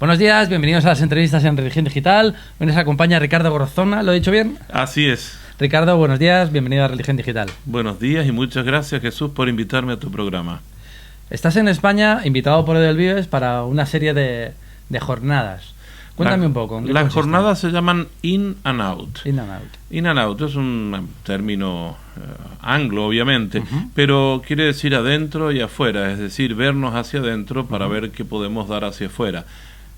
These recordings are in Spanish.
Buenos días, bienvenidos a las entrevistas en Religión Digital. Hoy nos acompaña Ricardo Gorozona, ¿lo he dicho bien? Así es. Ricardo, buenos días, bienvenido a Religión Digital. Buenos días y muchas gracias, Jesús, por invitarme a tu programa. Estás en España, invitado por Edelvives para una serie de jornadas. Cuéntame un poco. Las jornadas se llaman In and Out. In and Out. In and Out es un término anglo, obviamente, pero quiere decir adentro y afuera, es decir, vernos hacia adentro para ver qué podemos dar hacia afuera.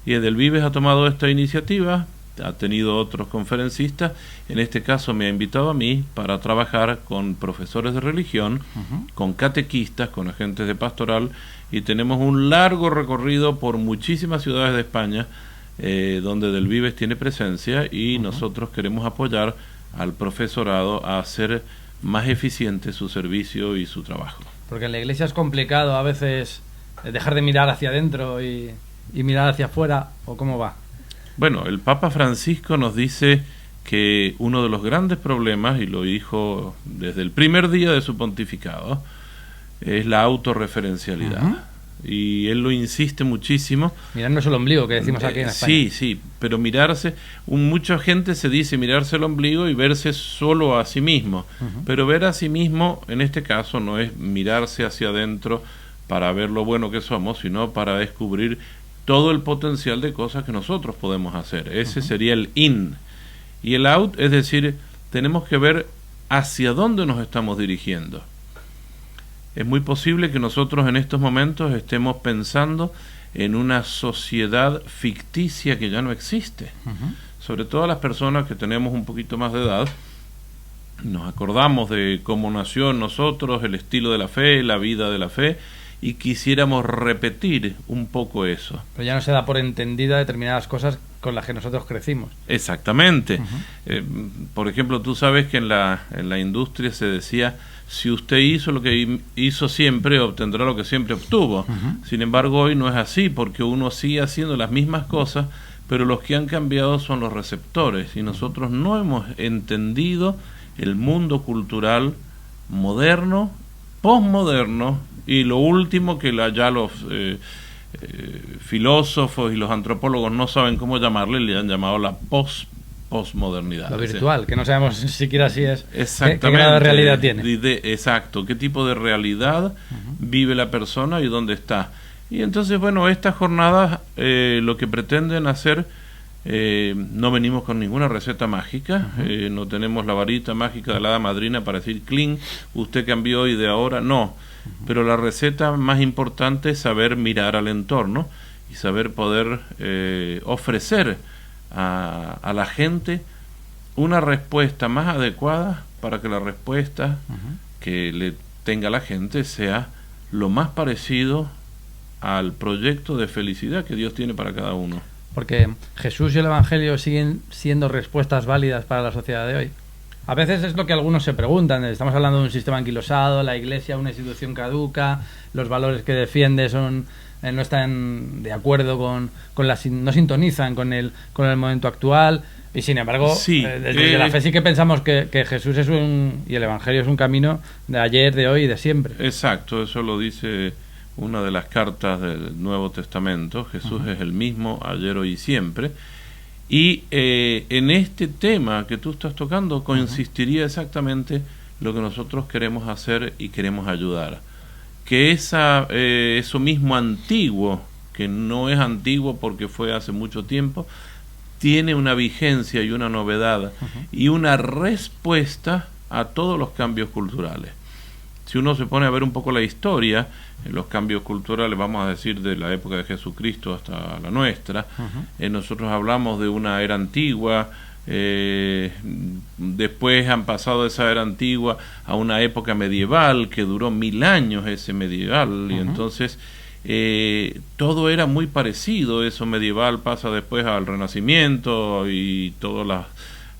Y Edelvives ha tomado esta iniciativa, ha tenido otros conferencistas, en este caso me ha invitado a mí para trabajar con profesores de religión, con catequistas, con agentes de pastoral, y tenemos un largo recorrido por muchísimas ciudades de España, donde Edelvives tiene presencia, y nosotros queremos apoyar al profesorado a hacer más eficiente su servicio y su trabajo. Porque en la iglesia es complicado a veces dejar de mirar hacia adentro y mirar hacia afuera, ¿o cómo va? Bueno, el Papa Francisco nos dice que uno de los grandes problemas, y lo dijo desde el primer día de su pontificado, es la autorreferencialidad. Y él lo insiste muchísimo. Mirarnos el ombligo, que decimos aquí en España. Sí, pero mirarse, mucha gente se dice mirarse el ombligo y verse solo a sí mismo, pero ver a sí mismo, en este caso, no es mirarse hacia adentro para ver lo bueno que somos, sino para descubrir todo el potencial de cosas que nosotros podemos hacer. Ese sería el in. Y el out, es decir, tenemos que ver hacia dónde nos estamos dirigiendo. Es muy posible que nosotros en estos momentos estemos pensando en una sociedad ficticia que ya no existe. Sobre todo las personas que tenemos un poquito más de edad, nos acordamos de cómo nació en nosotros el estilo de la fe, la vida de la fe, y quisiéramos repetir un poco eso. Pero ya no se da por entendida determinadas cosas con las que nosotros crecimos. Exactamente. Por ejemplo, tú sabes que en la industria se decía: si usted hizo lo que hizo siempre, obtendrá lo que siempre obtuvo. Sin embargo, hoy no es así, porque uno sigue haciendo las mismas cosas, pero los que han cambiado son los receptores, y nosotros no hemos entendido el mundo cultural moderno, posmoderno, y lo último que ya los filósofos y los antropólogos no saben cómo llamarle, le han llamado la posmodernidad. Lo virtual, que no sabemos siquiera si es. Exactamente. ¿Qué grado de realidad tiene? Exacto, qué tipo de realidad vive la persona y dónde está. Y entonces, bueno, estas jornadas lo que pretenden hacer, no venimos con ninguna receta mágica, no tenemos la varita mágica de la hada madrina para decir clean, usted cambió y de ahora no. Pero la receta más importante es saber mirar al entorno y saber poder ofrecer a la gente una respuesta más adecuada para que la respuesta que le tenga la gente sea lo más parecido al proyecto de felicidad que Dios tiene para cada uno. Porque Jesús y el Evangelio siguen siendo respuestas válidas para la sociedad de hoy. A veces es lo que algunos se preguntan. Estamos hablando de un sistema anquilosado, la Iglesia una institución caduca, los valores que defiende no están de acuerdo no sintonizan con el momento actual, y sin embargo desde la fe sí que pensamos que Jesús y el Evangelio es un camino de ayer, de hoy y de siempre. Exacto, eso lo dice una de las cartas del Nuevo Testamento. Jesús es el mismo ayer, hoy y siempre. Y en este tema que tú estás tocando consistiría exactamente lo que nosotros queremos hacer y queremos ayudar. Que eso mismo antiguo, que no es antiguo porque fue hace mucho tiempo, tiene una vigencia y una novedad y una respuesta a todos los cambios culturales. Si uno se pone a ver un poco la historia, los cambios culturales, vamos a decir, de la época de Jesucristo hasta la nuestra, nosotros hablamos de una era antigua, después han pasado de esa era antigua a una época medieval que duró 1000 años, ese medieval, y entonces todo era muy parecido. Eso medieval pasa después al Renacimiento y todo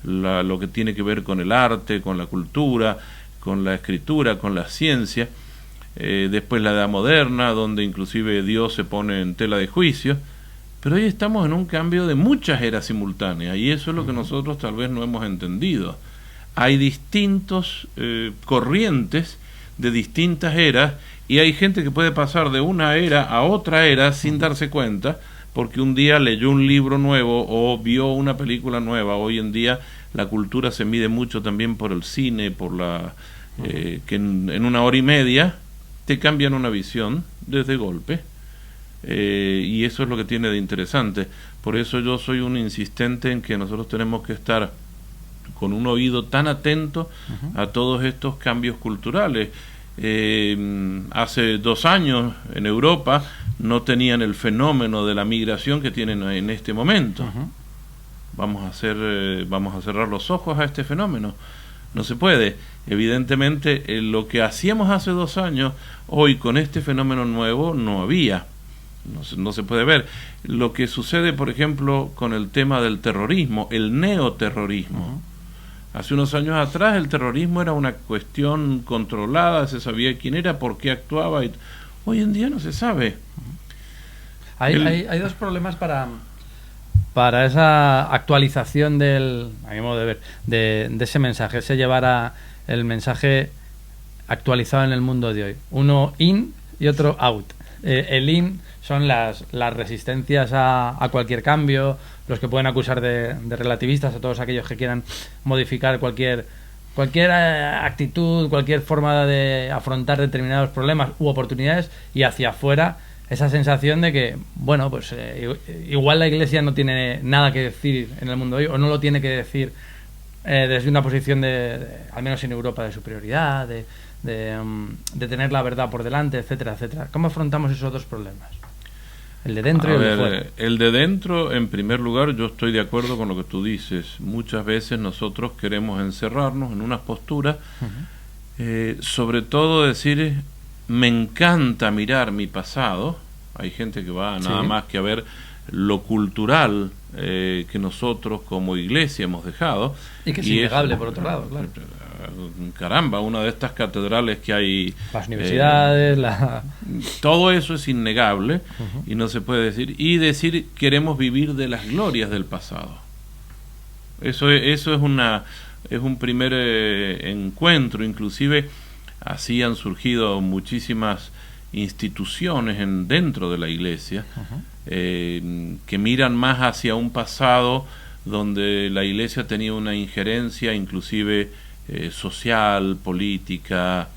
lo que tiene que ver con el arte, con la cultura, con la escritura, con la ciencia. Después la Edad Moderna, donde inclusive Dios se pone en tela de juicio. Pero hoy estamos en un cambio de muchas eras simultáneas, y eso es lo que nosotros tal vez no hemos entendido. Hay distintos corrientes de distintas eras, y hay gente que puede pasar de una era a otra era sin darse cuenta, porque un día leyó un libro nuevo o vio una película nueva. Hoy en día la cultura se mide mucho también por el cine, por la que en una hora y media te cambian una visión desde golpe. Y eso es lo que tiene de interesante. Por eso yo soy un insistente en que nosotros tenemos que estar con un oído tan atento a todos estos cambios culturales. Hace 2 años en Europa no tenían el fenómeno de la migración que tienen en este momento. Vamos a cerrar los ojos a este fenómeno. No se puede. Evidentemente, lo que hacíamos hace 2 años, hoy con este fenómeno nuevo no había. No se puede ver. Lo que sucede, por ejemplo, con el tema del terrorismo, el neoterrorismo. Hace unos años atrás el terrorismo era una cuestión controlada, se sabía quién era, por qué actuaba. Hoy en día no se sabe. Hay 2 problemas para esa actualización a mi modo de ver, de ese mensaje, ese llevar el mensaje actualizado en el mundo de hoy. Uno in y otro out. El in son las resistencias a cualquier cambio, los que pueden acusar de relativistas a todos aquellos que quieran modificar cualquier actitud, cualquier forma de afrontar determinados problemas u oportunidades, y hacia afuera esa sensación de que, bueno, pues igual la Iglesia no tiene nada que decir en el mundo de hoy, o no lo tiene que decir desde una posición al menos en Europa, de superioridad, de tener la verdad por delante, etcétera, etcétera. ¿Cómo afrontamos esos 2 problemas? El de dentro y el de fuera. El de dentro, en primer lugar, yo estoy de acuerdo con lo que tú dices. Muchas veces nosotros queremos encerrarnos en unas posturas, sobre todo decir, me encanta mirar mi pasado. Hay gente que va nada más que a ver lo cultural que nosotros como iglesia hemos dejado. Y que es innegable, por otro lado, claro. Caramba, una de estas catedrales que hay, las universidades, todo eso es innegable y no se puede decir. Y decir queremos vivir de las glorias del pasado. Eso es un primer encuentro. Inclusive así han surgido muchísimas instituciones dentro de la iglesia que miran más hacia un pasado donde la iglesia tenía una injerencia inclusive social, política,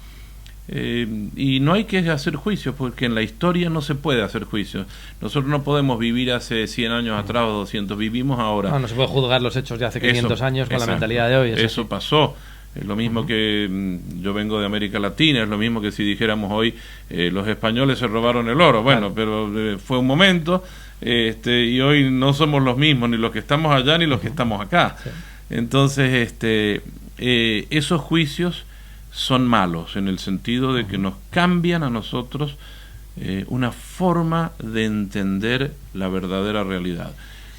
y no hay que hacer juicios, porque en la historia no se puede hacer juicios. Nosotros no podemos vivir hace 100 años atrás o 200, vivimos ahora. No se puede juzgar los hechos de hace 500 años con la mentalidad de hoy. Eso pasó. Es lo mismo que yo vengo de América Latina, es lo mismo que si dijéramos hoy los españoles se robaron el oro. Bueno, pero fue un momento, y hoy no somos los mismos, ni los que estamos allá ni los que estamos acá. Entonces, esos juicios son malos en el sentido de que nos cambian a nosotros una forma de entender la verdadera realidad.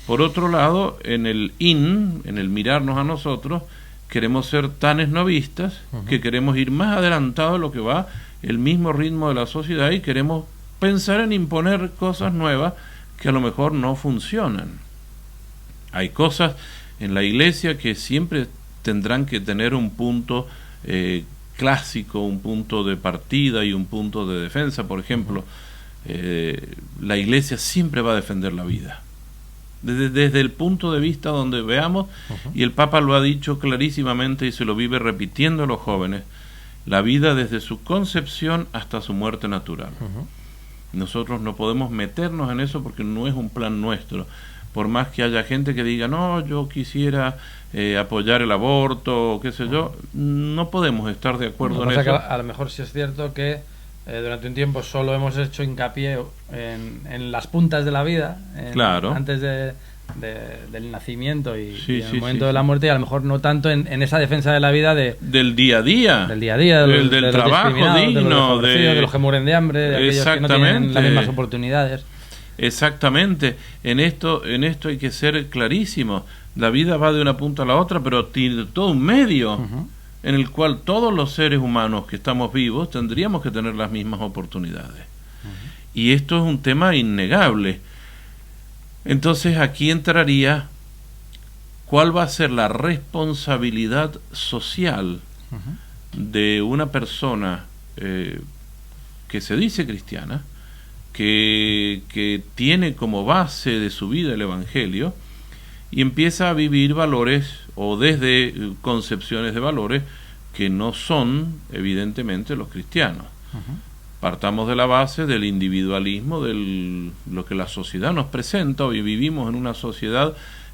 Por otro lado, en el mirarnos a nosotros, queremos ser tan esnovistas que queremos ir más adelantado de lo que va el mismo ritmo de la sociedad y queremos pensar en imponer cosas nuevas que a lo mejor no funcionan. Hay cosas en la iglesia que siempre tendrán que tener un punto clásico, un punto de partida y un punto de defensa. Por ejemplo, la iglesia siempre va a defender la vida. Desde el punto de vista donde veamos, y el Papa lo ha dicho clarísimamente y se lo vive repitiendo a los jóvenes, la vida desde su concepción hasta su muerte natural. Nosotros no podemos meternos en eso porque no es un plan nuestro. Por más que haya gente que diga, no, yo quisiera apoyar el aborto, o qué sé yo, no podemos estar de acuerdo en eso. A lo mejor sí es cierto que durante un tiempo solo hemos hecho hincapié en las puntas de la vida, claro, antes del nacimiento y en el momento de la muerte, y a lo mejor no tanto en esa defensa de la vida del día a día, del trabajo digno, de los que mueren de hambre, de aquellos que no tienen las mismas oportunidades. Exactamente. En esto hay que ser clarísimo. La vida va de una punta a la otra, pero tiene todo un medio en el cual todos los seres humanos que estamos vivos tendríamos que tener las mismas oportunidades. Y esto es un tema innegable. Entonces aquí entraría cuál va a ser la responsabilidad social de una persona que se dice cristiana, que tiene como base de su vida el Evangelio y empieza a vivir valores o desde concepciones de valores que no son evidentemente los cristianos. Partamos de la base del individualismo, de lo que la sociedad nos presenta. Hoy vivimos en una sociedad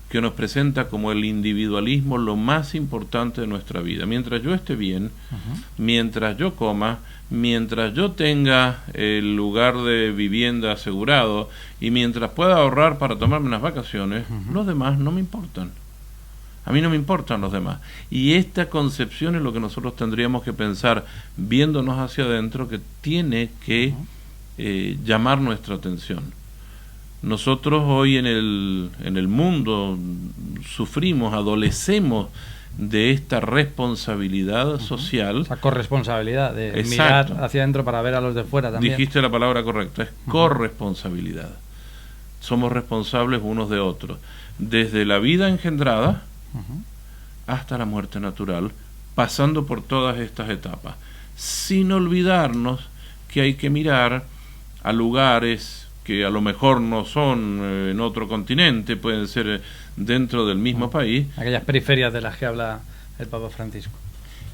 que nos presenta como el individualismo lo más importante de nuestra vida. Mientras yo esté bien, mientras yo coma, mientras yo tenga el lugar de vivienda asegurado y mientras pueda ahorrar para tomarme unas vacaciones, los demás no me importan. A mí no me importan los demás. Y esta concepción es lo que nosotros tendríamos que pensar viéndonos hacia adentro, que tiene que llamar nuestra atención. Nosotros hoy en el mundo sufrimos, adolecemos de esta responsabilidad social. Esa corresponsabilidad de mirar hacia adentro para ver a los de fuera también. Dijiste la palabra correcta, es corresponsabilidad. Somos responsables unos de otros. Desde la vida engendrada hasta la muerte natural, pasando por todas estas etapas, sin olvidarnos que hay que mirar a lugares que a lo mejor no son en otro continente, pueden ser dentro del mismo país. Aquellas periferias de las que habla el Papa Francisco.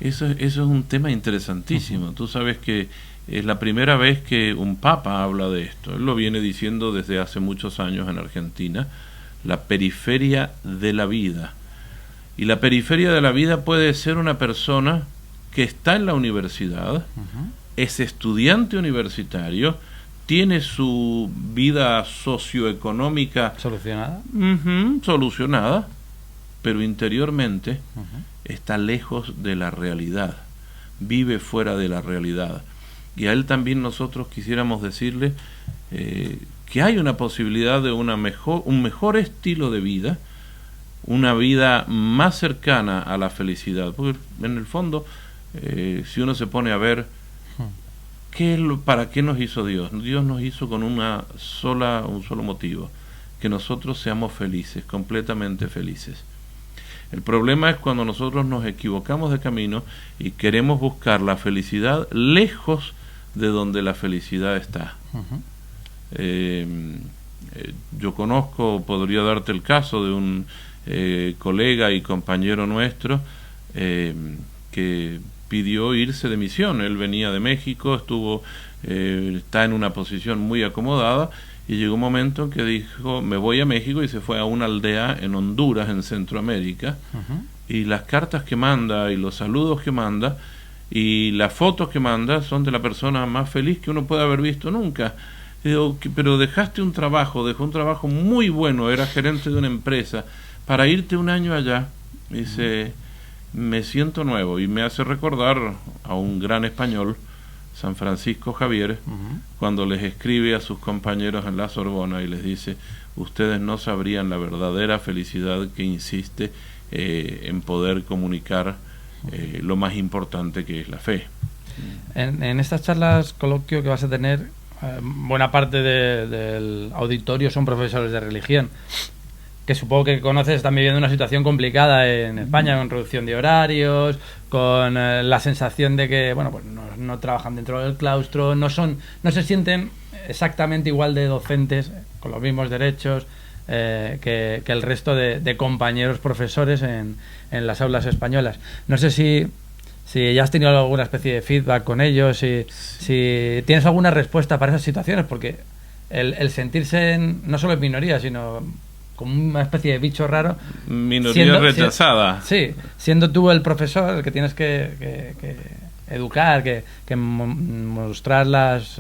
Eso es un tema interesantísimo. Tú sabes que es la primera vez que un papa habla de esto. Él lo viene diciendo desde hace muchos años en Argentina, la periferia de la vida. Y la periferia de la vida puede ser una persona que está en la universidad, es estudiante universitario, tiene su vida socioeconómica solucionada, pero interiormente está lejos de la realidad, vive fuera de la realidad. Y a él también nosotros quisiéramos decirle que hay una posibilidad de un mejor estilo de vida, una vida más cercana a la felicidad, porque en el fondo, si uno se pone a ver ¿para qué nos hizo Dios? Dios nos hizo con un solo motivo, que nosotros seamos felices, completamente felices. El problema es cuando nosotros nos equivocamos de camino y queremos buscar la felicidad lejos de donde la felicidad está. Yo podría darte el caso de un colega y compañero nuestro que pidió irse de misión. Él venía de México, está en una posición muy acomodada y llegó un momento en que dijo, me voy a México, y se fue a una aldea en Honduras, en Centroamérica, y las cartas que manda y los saludos que manda y las fotos que manda son de la persona más feliz que uno puede haber visto nunca. Y digo, pero dejó un trabajo muy bueno, era gerente de una empresa, para irte un año allá. Y dice, me siento nuevo, y me hace recordar a un gran español, San Francisco Javier, cuando les escribe a sus compañeros en la Sorbona y les dice, ustedes no sabrían la verdadera felicidad que insiste en poder comunicar lo más importante, que es la fe. En estas charlas coloquio que vas a tener, buena parte del auditorio son profesores de religión, que supongo que conoces, están viviendo una situación complicada en España, con reducción de horarios, con la sensación de que pues no trabajan dentro del claustro, no se sienten exactamente igual de docentes, con los mismos derechos que el resto de compañeros profesores en las aulas españolas. No sé si ya has tenido alguna especie de feedback con ellos, si tienes alguna respuesta para esas situaciones, porque el sentirse no solo en minoría, sino como una especie de bicho raro, minoría rechazada. Siendo tú el profesor, el que tienes que educar, que mostrar las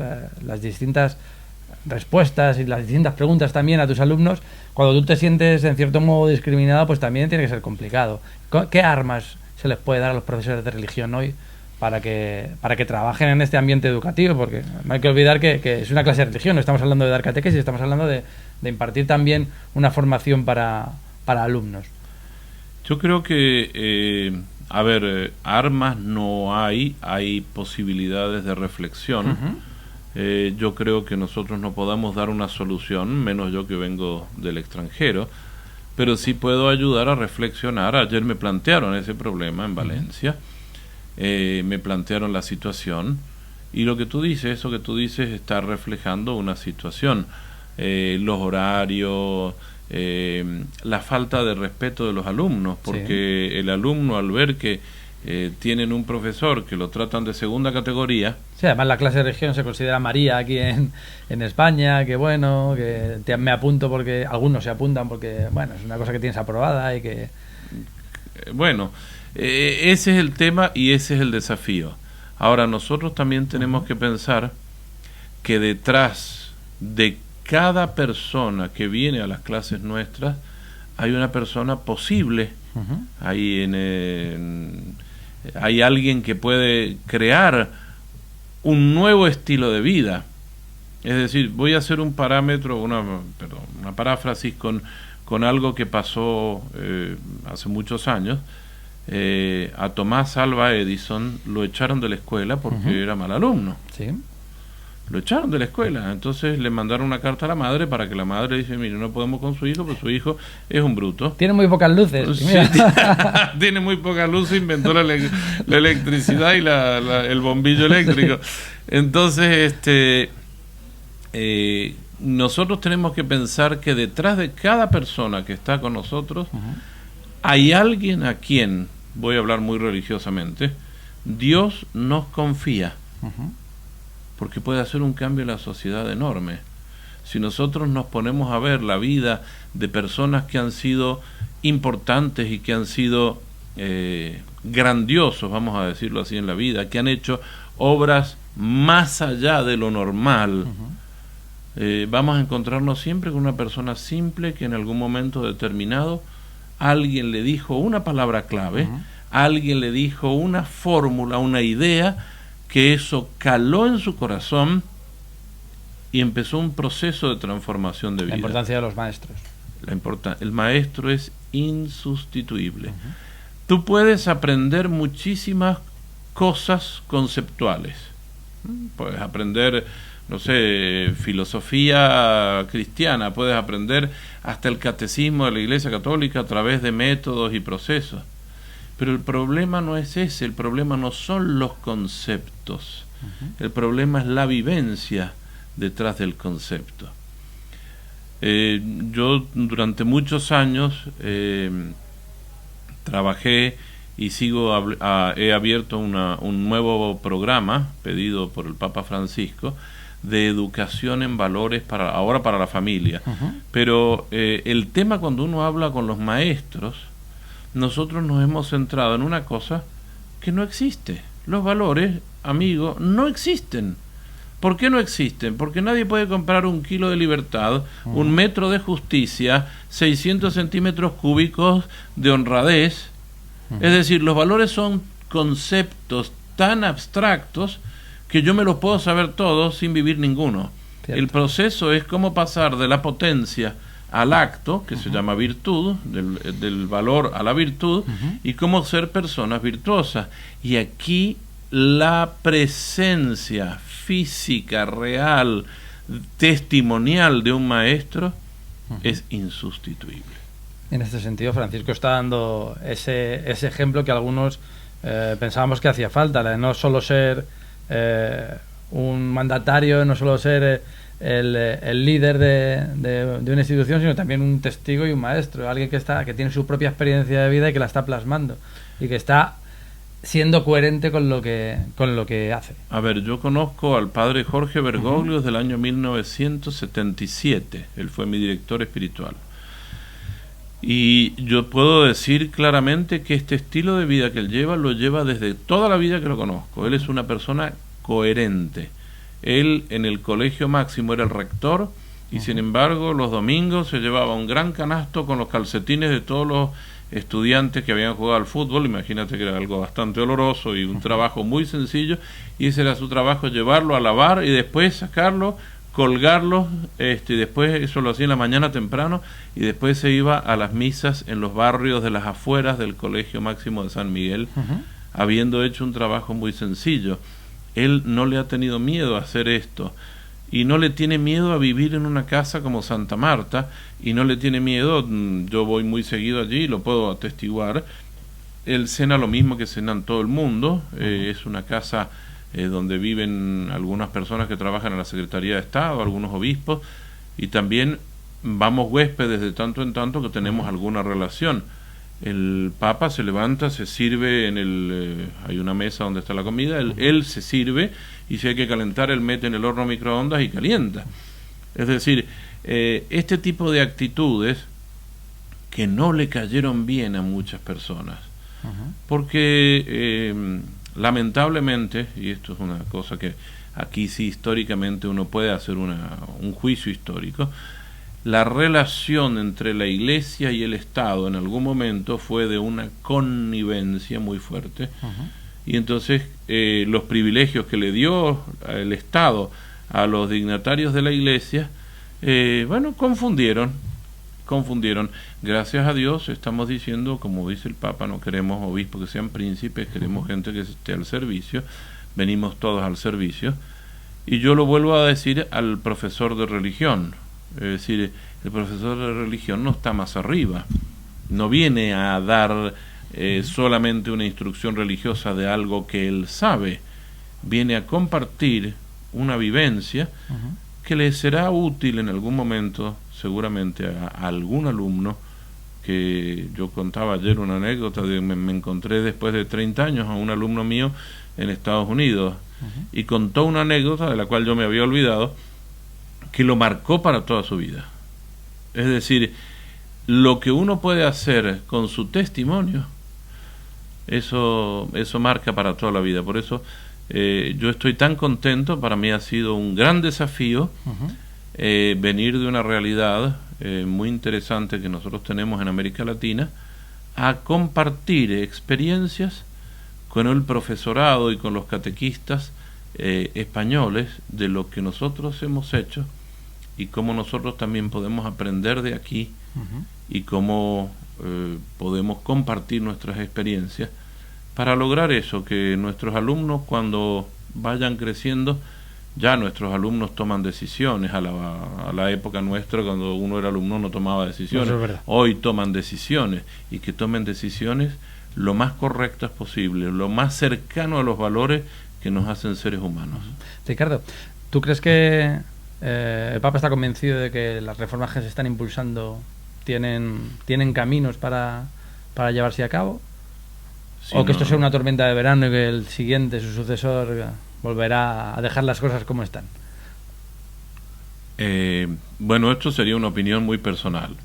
distintas respuestas y las distintas preguntas también a tus alumnos. Cuando tú te sientes en cierto modo discriminado, pues también tiene que ser complicado. ¿Qué armas se les puede dar a los profesores de religión hoy para que trabajen en este ambiente educativo? Porque no hay que olvidar que es una clase de religión, no estamos hablando de dar catequesis, estamos hablando de impartir también una formación para alumnos. Yo creo que armas no hay posibilidades de reflexión. Yo creo que nosotros no podamos dar una solución, menos yo que vengo del extranjero, pero sí puedo ayudar a reflexionar. Ayer me plantearon ese problema en Valencia, me plantearon la situación Y lo que tú dices, eso que tú dices está reflejando una situación. Los horarios, la falta de respeto de los alumnos, porque sí, el alumno al ver que tienen un profesor que lo tratan de segunda categoría. Sí, además la clase de religión se considera María aquí en España, que bueno, que me apunto porque algunos se apuntan porque, bueno, es una cosa que tienes aprobada y que... Bueno, ese es el tema y ese es el desafío. Ahora, nosotros también tenemos que pensar que detrás de cada persona que viene a las clases nuestras hay una persona posible. Hay alguien que puede crear un nuevo estilo de vida. Es decir, voy a hacer un parámetro, una paráfrasis con algo que pasó hace muchos años. A Tomás Alva Edison lo echaron de la escuela porque era mal alumno. Sí. Lo echaron de la escuela, entonces le mandaron una carta a la madre para que la madre dice, mire, no podemos con su hijo, porque su hijo es un bruto. Tiene muy pocas luces. Sí, tiene muy pocas luces, inventó la electricidad y el bombillo eléctrico. Entonces, nosotros tenemos que pensar que detrás de cada persona que está con nosotros hay alguien a quien, voy a hablar muy religiosamente, Dios nos confía. Porque puede hacer un cambio en la sociedad enorme. Si nosotros nos ponemos a ver la vida de personas que han sido importantes y que han sido grandiosos, vamos a decirlo así, en la vida, que han hecho obras más allá de lo normal, vamos a encontrarnos siempre con una persona simple que en algún momento determinado alguien le dijo una palabra clave, alguien le dijo una fórmula, una idea, que eso caló en su corazón y empezó un proceso de transformación de vida. La importancia de los maestros. El maestro es insustituible. Tú puedes aprender muchísimas cosas conceptuales. Puedes aprender, no sé, filosofía cristiana, puedes aprender hasta el catecismo de la Iglesia Católica a través de métodos y procesos. Pero el problema no es ese, el problema no son los conceptos, el problema es la vivencia detrás del concepto. Yo durante muchos años trabajé y he abierto un nuevo programa pedido por el Papa Francisco de educación en valores ahora para la familia. Pero el tema cuando uno habla con los maestros, nosotros nos hemos centrado en una cosa que no existe. Los valores, amigo, no existen. ¿Por qué no existen? Porque nadie puede comprar 1 kilo de libertad, 1 metro de justicia, 600 centímetros cúbicos de honradez. Es decir, los valores son conceptos tan abstractos que yo me los puedo saber todos sin vivir ninguno. Cierto. El proceso es cómo pasar de la potencia al acto, que se llama virtud, del valor a la virtud, y cómo ser personas virtuosas. Y aquí la presencia física, real, testimonial de un maestro es insustituible. En este sentido, Francisco está dando ese ejemplo que algunos pensábamos que hacía falta, de no solo ser un mandatario, no solo ser el líder de una institución, sino también un testigo y un maestro, alguien que tiene su propia experiencia de vida y que la está plasmando y que está siendo coherente con lo que hace. A ver, yo conozco al padre Jorge Bergoglio desde el año 1977, él fue mi director espiritual. Y yo puedo decir claramente que este estilo de vida que él lleva, lo lleva desde toda la vida que lo conozco. Él es una persona coherente. Él en el colegio máximo era el rector y sin embargo los domingos se llevaba un gran canasto con los calcetines de todos los estudiantes que habían jugado al fútbol. Imagínate que era algo bastante oloroso y un trabajo muy sencillo, y ese era su trabajo, llevarlo a lavar y después sacarlo, colgarlo, y después eso lo hacía en la mañana temprano, y después se iba a las misas en los barrios de las afueras del colegio máximo de San Miguel, habiendo hecho un trabajo muy sencillo. Él no le ha tenido miedo a hacer esto, y no le tiene miedo a vivir en una casa como Santa Marta, y no le tiene miedo, yo voy muy seguido allí y lo puedo atestiguar, él cena lo mismo que cenan todo el mundo, es una casa donde viven algunas personas que trabajan en la Secretaría de Estado, algunos obispos, y también vamos huéspedes de tanto en tanto que tenemos alguna relación. El Papa se levanta, se sirve hay una mesa donde está la comida, él se sirve, y si hay que calentar, él mete en el horno microondas y calienta. Es decir, este tipo de actitudes que no le cayeron bien a muchas personas, porque lamentablemente, y esto es una cosa que aquí sí históricamente uno puede hacer un juicio histórico, la relación entre la Iglesia y el Estado en algún momento fue de una connivencia muy fuerte, y entonces los privilegios que le dio el Estado a los dignatarios de la Iglesia, confundieron. Gracias a Dios estamos diciendo, como dice el Papa, no queremos obispos que sean príncipes, queremos gente que esté al servicio, venimos todos al servicio, y yo lo vuelvo a decir al profesor de religión. Es decir, el profesor de religión no está más arriba, no viene a dar solamente una instrucción religiosa de algo que él sabe, viene a compartir una vivencia que le será útil en algún momento, seguramente a algún alumno. Que yo contaba ayer una anécdota de me encontré después de 30 años a un alumno mío en Estados Unidos, y contó una anécdota de la cual yo me había olvidado, que lo marcó para toda su vida. Es decir, lo que uno puede hacer con su testimonio, eso marca para toda la vida. Por eso yo estoy tan contento. Para mí ha sido un gran desafío venir de una realidad muy interesante que nosotros tenemos en América Latina a compartir experiencias con el profesorado y con los catequistas españoles de lo que nosotros hemos hecho y cómo nosotros también podemos aprender de aquí, y cómo podemos compartir nuestras experiencias para lograr eso, que nuestros alumnos, cuando vayan creciendo, ya nuestros alumnos toman decisiones. A la época nuestra, cuando uno era alumno, no tomaba decisiones. Hoy toman decisiones, y que tomen decisiones lo más correctas posible, lo más cercano a los valores que nos hacen seres humanos. Ricardo, ¿tú crees que el Papa está convencido de que las reformas que se están impulsando tienen caminos para llevarse a cabo? Sí, ¿o que esto sea una tormenta de verano y que el siguiente, su sucesor, volverá a dejar las cosas como están? Esto sería una opinión muy personal.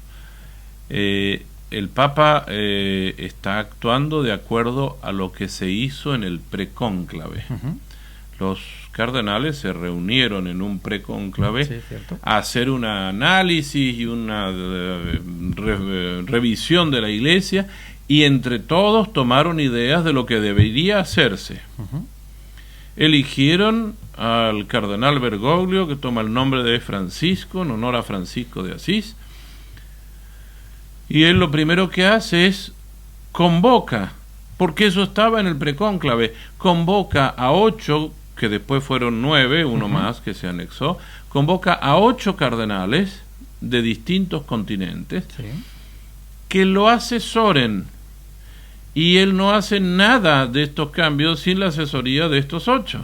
El Papa está actuando de acuerdo a lo que se hizo en el precónclave. Los cardenales se reunieron en un precónclave a hacer un análisis y una revisión de la Iglesia, y entre todos tomaron ideas de lo que debería hacerse. Eligieron al cardenal Bergoglio, que toma el nombre de Francisco, en honor a Francisco de Asís, y él lo primero que hace es convoca, porque eso estaba en el precónclave, convoca a 8, que después fueron 9, uno más que se anexó, convoca a 8 cardenales de distintos continentes que lo asesoren, y él no hace nada de estos cambios sin la asesoría de estos 8.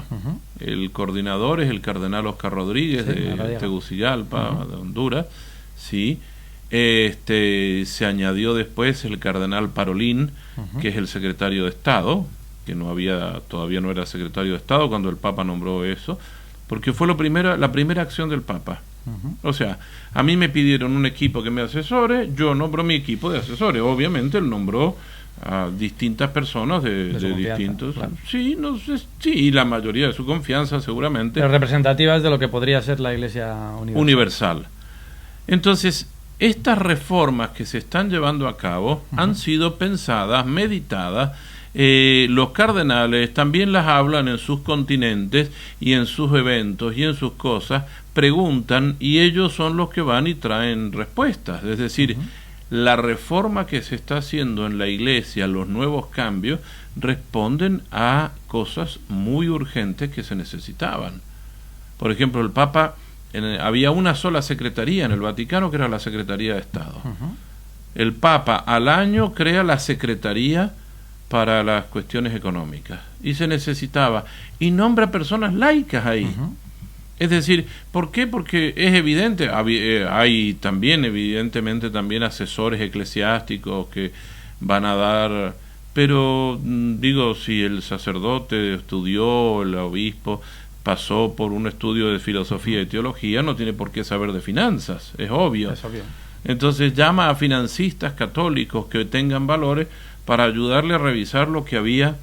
El coordinador es el cardenal Oscar Rodríguez de Tegucigalpa, de Honduras. Se añadió después el cardenal Parolín, que es el secretario de Estado, que todavía no era secretario de Estado cuando el Papa nombró eso, porque fue la primera acción del Papa. O sea, a mí me pidieron un equipo que me asesore, yo nombro mi equipo de asesores. Obviamente él nombró a distintas personas de distintos... Claro. Sí, la mayoría de su confianza seguramente. Pero representativas de lo que podría ser la Iglesia universal. Entonces, estas reformas que se están llevando a cabo han sido pensadas, meditadas. Los cardenales también las hablan en sus continentes y en sus eventos y en sus cosas, preguntan, y ellos son los que van y traen respuestas. Es decir, la reforma que se está haciendo en la Iglesia, los nuevos cambios, responden a cosas muy urgentes que se necesitaban. Por ejemplo, el Papa, había una sola secretaría en el Vaticano, que era la Secretaría de Estado. El Papa al año crea la Secretaría para las cuestiones económicas. Y se necesitaba. Y nombra personas laicas ahí. Es decir, ¿por qué? Porque es evidente, hay también, evidentemente, también asesores eclesiásticos que van a dar, pero digo, si el sacerdote estudió, el obispo pasó por un estudio de filosofía y teología, no tiene por qué saber de finanzas, es obvio. Es obvio. Entonces llama a financistas católicos que tengan valores para ayudarle a revisar lo que había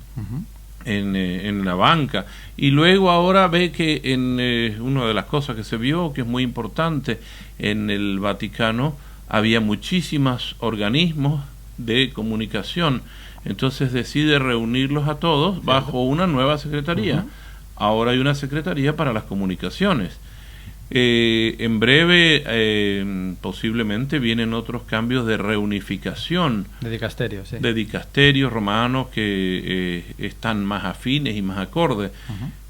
en la banca. Y luego ahora ve que en una de las cosas que se vio, que es muy importante, en el Vaticano había muchísimos organismos de comunicación. Entonces decide reunirlos a todos bajo una nueva secretaría. Ahora hay una secretaría para las comunicaciones. En breve, posiblemente, vienen otros cambios de reunificación. De dicasterios, sí. De dicasterios romanos que están más afines y más acordes.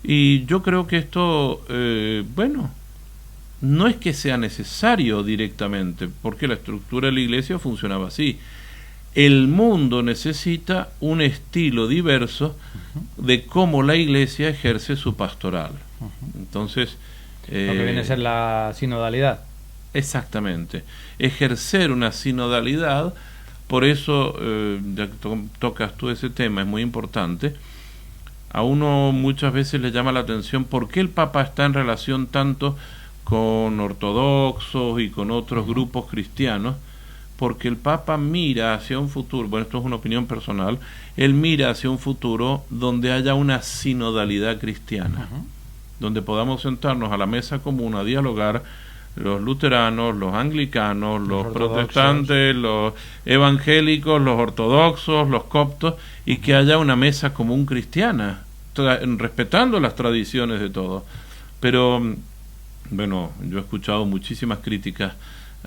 Y yo creo que esto, bueno, no es que sea necesario directamente, porque la estructura de la iglesia funcionaba así. El mundo necesita un estilo diverso de cómo la iglesia ejerce su pastoral. Entonces, lo que viene a ser la sinodalidad. Exactamente. Ejercer una sinodalidad, por eso, ya que tocas tú ese tema, es muy importante. A uno muchas veces le llama la atención por qué el Papa está en relación tanto con ortodoxos y con otros grupos cristianos, porque el Papa mira hacia un futuro, bueno, esto es una opinión personal, él mira hacia un futuro donde haya una sinodalidad cristiana, donde podamos sentarnos a la mesa común a dialogar los luteranos, los anglicanos, los protestantes, los evangélicos, los ortodoxos, los coptos, y que haya una mesa común cristiana, respetando las tradiciones de todos. Pero, bueno, yo he escuchado muchísimas críticas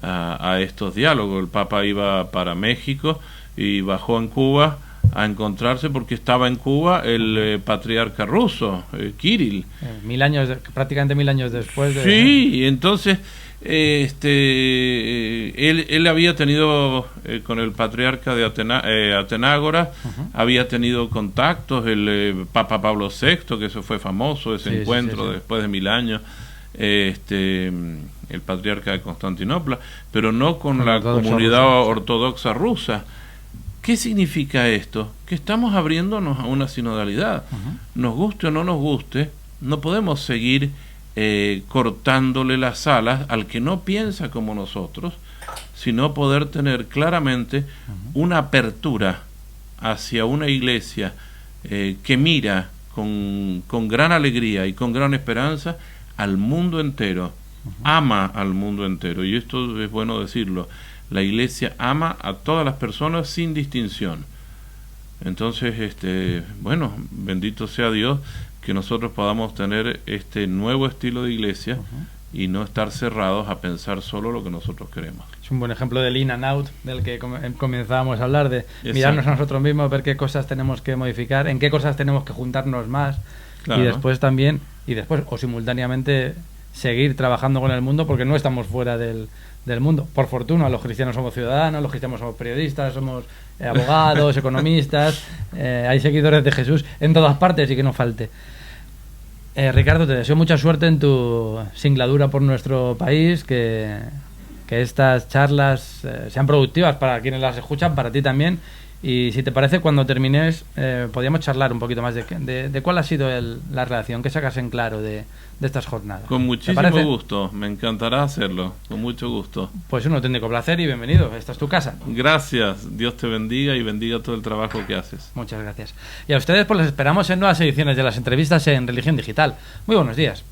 a estos diálogos. El Papa iba para México y bajó en Cuba a encontrarse porque estaba en Cuba el patriarca ruso, Kirill. Prácticamente 1000 años después de... Sí, entonces él había tenido con el patriarca de Atenágora, había tenido contactos, el Papa Pablo VI, que eso fue famoso, ese encuentro después de 1000 años, el patriarca de Constantinopla, pero no con la comunidad ortodoxa rusa. ¿Qué significa esto? Que estamos abriéndonos a una sinodalidad. Nos guste o no nos guste, no podemos seguir cortándole las alas al que no piensa como nosotros, sino poder tener claramente una apertura hacia una iglesia que mira con gran alegría y con gran esperanza al mundo entero, ama al mundo entero, y esto es bueno decirlo. La iglesia ama a todas las personas sin distinción. Entonces, bueno, bendito sea Dios que nosotros podamos tener este nuevo estilo de iglesia y no estar cerrados a pensar solo lo que nosotros queremos. Es un buen ejemplo del in and out del que comenzábamos a hablar, de mirarnos a nosotros mismos, ver qué cosas tenemos que modificar, en qué cosas tenemos que juntarnos más, y después también, o simultáneamente seguir trabajando con el mundo, porque no estamos fuera del mundo. Por fortuna, los cristianos somos ciudadanos, los cristianos somos periodistas, somos abogados, economistas, hay seguidores de Jesús en todas partes y que no falte. Ricardo, te deseo mucha suerte en tu singladura por nuestro país, que estas charlas sean productivas para quienes las escuchan, para ti también. Y si te parece, cuando termines, podríamos charlar un poquito más de cuál ha sido la relación, qué sacas en claro de estas jornadas. Con muchísimo gusto, me encantará hacerlo, con mucho gusto. Pues un auténtico placer y bienvenido, esta es tu casa. Gracias, Dios te bendiga y bendiga todo el trabajo que haces. Muchas gracias. Y a ustedes pues les esperamos en nuevas ediciones de las entrevistas en Religión Digital. Muy buenos días.